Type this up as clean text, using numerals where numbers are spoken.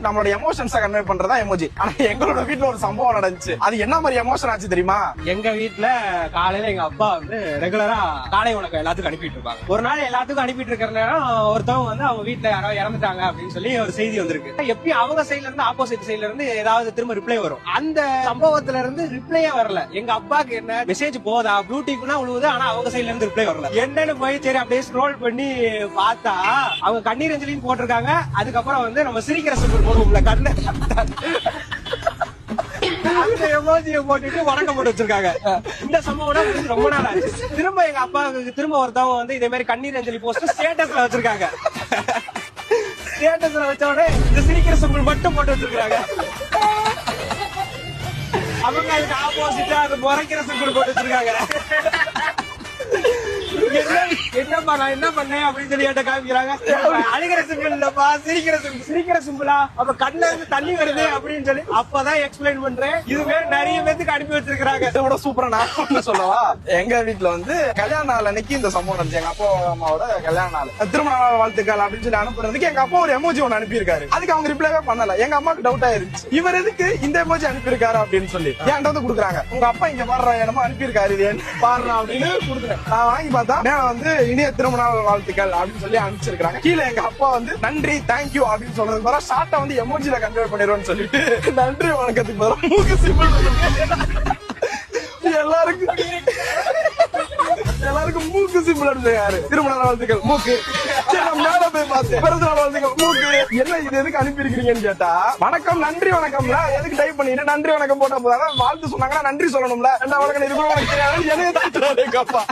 நம்மளோட emotions convey பண்றதா emoji. ஆனா எங்களோட வீட்ல ஒரு சம்பவம் நடந்துச்சு. அது என்ன மாதிரி எமோஷன் ஆச்சு தெரியுமா? எங்க வீட்ல காலையில எங்க அப்பா வந்து ரெகுலரா காலை உனக்கு எல்லாத்துக்கும் அனுப்பிட்டு இருப்பாங்க. ஒரு நாள் எல்லாத்துக்கும் அனுப்பிட்டு இருக்கிற நேரம் ஒருத்தவங்க வந்து அவங்க வீட்ல யாரோ இறந்துட்டாங்க அப்படின்னு சொல்லி ஒரு செய்தி வந்திருக்கு. எப்பயும் அவங்க சைட்ல இருந்து ஆப்போசிட் சைட்ல இருந்து ஏதாவது திரும்ப ரிப்ளை வரும். அந்த சம்பவத்துல இருந்து ரிப்ளையே வரல. எங்க அப்பாக்கு என்ன மெசேஜ் போதா ப்ளூ டிக்னா உழுவுது, ஆனா அவங்க சைட்ல இருந்து ரிப்ளை வரல. என்னன்னு போய் சரி அப்படியே ஸ்க்ரோல் பண்ணி பார்த்தா அவங்க கண்ணீர் அஞ்சலின்னு போட்டிருக்காங்க. அதுக்கப்புறம் வந்து நம்ம சிரிக்கிற சிம்பிள் போடுவோம்ல கண்ணு, அந்த எமோஜியை போட்டுட்டு வணக்கம் போட்டு வச்சிருக்காங்க. இந்த சம்பவம் ரொம்ப நாள் ஆச்சு. திரும்ப எங்க அப்பாவுக்கு திரும்ப ஒருத்தவங்க வந்து இதே மாதிரி கண்ணீர் அஞ்சலி போஸ்ட் ஸ்டேட்டஸ்ல வச்சிருக்காங்க. ஸ்டேட்டஸ்ல வச்ச உடனே இந்த சிரிக்கிற சிம்பிள் மட்டும் போட்டு வச்சிருக்காங்க. அவங்க அதுக்கு ஆப்போசிட்டா அது முறைக்கிற சிம்பிள் போட்டு வச்சிருக்காங்க. என்னப்பா நான் என்ன பண்ணேன் அப்படின்னு சொல்லி என்கிட்ட காமிக்கிறாங்க. அழுகிற சிம்பிள் இல்லப்பா, சிரிக்கிற சிம்பிள். சிரிக்கிற சிம்பிளா? அப்ப கண்ணுல இருந்து தண்ணி வருது அப்படின்னு சொல்லி அப்பதான் எக்ஸ்பிளைன் பண்றேன். இதுவே நிறைய பேருக்கு அனுப்பி வச்சிருக்காங்க. இதோட சூப்பரா நான் ஒண்ணு சொல்லவா? எங்க வீட்ல வந்து கல்யாண நாள் அன்னைக்கு இந்த சம்பவம் நடந்துச்சு. எங்க அப்பா அம்மாவோட கல்யாண நாள், திருமண நாள் வாழ்த்துக்கள் அப்படின்னு சொல்லி அனுப்புறதுக்கு எங்க அப்பா ஒரு எமோஜி ஒன்னு அனுப்பியிருக்காரு. அதுக்கு அவங்க ரிப்ளைவே பண்ணல. எங்க அம்மாக்கு டவுட் ஆயிருச்சு, இவர் எதுக்கு இந்த எமோஜி அனுப்பியிருக்காரு அப்படின்னு சொல்லி. என்கிட்ட வந்து குடுக்குறாங்க, உங்க அப்பா இங்க பாடுற என்னமோ அனுப்பியிருக்காரு, இது பாடுறா அப்படின்னு குடுக்குறேன். நான் வாங்கி பார்த்தா வந்து இனிய திருமண நாள் வாழ்த்துக்கள் அப்படின்னு சொல்லி அனுப்பிச்சிருக்காங்க. கீழே எங்க அப்பா வந்து நன்றி தேங்க்யூ அப்படின்னு சொல்றது வர ஷார்ட்டா வந்து எமோஜில கன்வே பண்ணிடுவோம்னு சொல்லிட்டு நன்றி வணக்கத்துக்கு வர மூக்கு சிம்பிள் எல்லாருக்கும் மூக்கு சிம்பிள் அடிச்சாரு. திருமண நாள் வாழ்த்துக்கள் மூக்கு. மேல போய் பார்த்தேன் பிறந்த நாள் வாழ்த்துக்கள் மூக்கு. என்ன இது எதுக்கு அனுப்பி இருக்கீங்கன்னு கேட்டா, வணக்கம் நன்றி வணக்கம்ல எதுக்கு டைப் பண்ணிட்டு நன்றி வணக்கம் போட்டா போதாங்க, வாழ்த்து சொன்னாங்கன்னா நன்றி சொல்லணும்ல. ரெண்டா வணக்கம் இது கூட உனக்கு தெரியாது, என்னைய தாத்துறாரு எங்க அப்பா.